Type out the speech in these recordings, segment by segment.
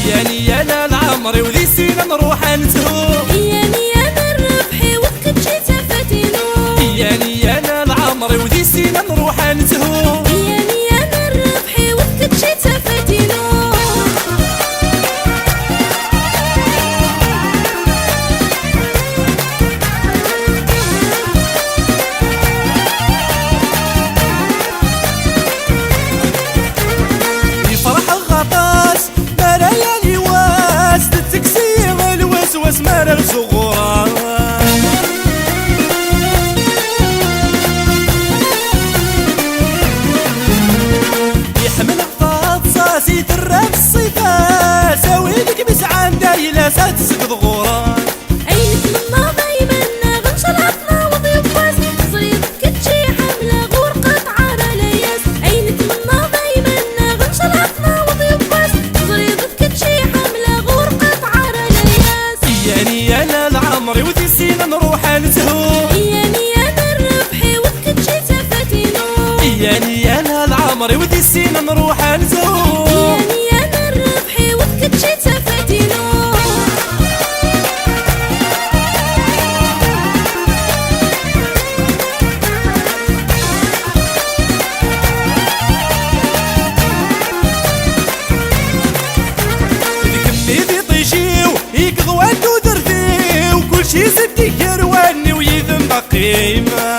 ياني انا العمري وذي سينا نروح نتهو، ياني انا الربحي وقت جيت فاتينو، ياني انا العمري وذي سينا نروح نتهو، ياني انا الربحي وقت جيت فاتينو. مرغ صغورا يحمل قطاط صاسي ترى في الصفا ساوي لك بسعان دايلة ساتسقط غورا عينك منا دايما غنشر عطنا وضيوف واس صريضك تجي حملة غور قطعة لياس، عينك منا دايما غنشر عطنا وضيوف واس صريضك تجي حملة غور قطعة لياس. ياني انا العمري وذي سينا نروح نتهو، ياني انا الربحي وقت جيت فاتينو، ياني انا العمري وذي سينا نروح نتهو، ياني انا الربحي وقت جيت فاتينو. شي زدي يرواني ويذم بقيمة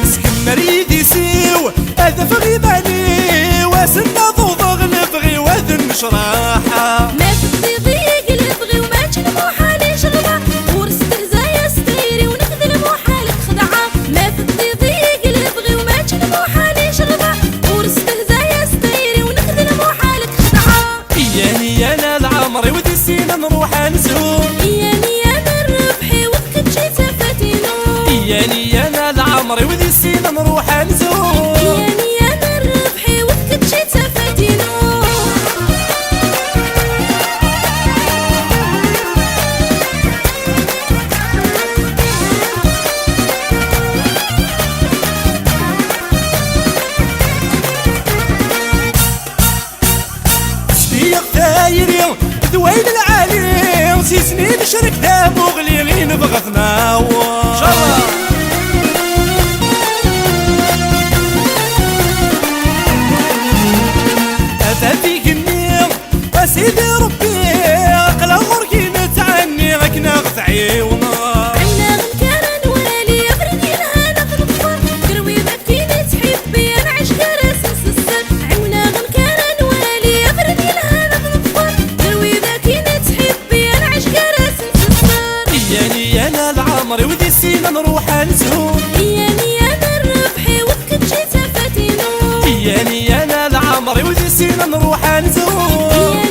سكن مريد يسيو هذا في غيباني واسنا ضوض غلبغي وذن مشراحة ما في ضيق لبغي وما تنمو حالي شربة ورستهزايا ستيري ونخذل مو حالك خدعة، ما في ضيق لبغي وما تنمو حالي شربة ورستهزايا ستيري ونخذل مو حالك خدعة. ياني انا العمري وذي سينا نروح نزهو، ياني انا الربحي وقت جيت فاتينو، ياني انا العمري وذي سينا نروح نزهو، ياني انا الربحي وقت جيت فاتينو. دايري دوين العالي وسي سنين شرك ذا مغلي غي نبغى ثناوى هذا فيك النير اسيدي ربي اقلا غركي نتعني غاك ناخذ عيونا عنا غنكرن والي افردي لها ناخذ بفر كروي بكي تحبي انا عشق راسس السر، عنا غنكرن والي افردي لها ناخذ بفر كروي بكي تحبي انا عشق راسس السر. ياني انا العمري وذي سينا نروح نزهو، ياني انا الربحي وقت جيت فاتينو، ياني انا العمري وذي سينا نروح نزهو.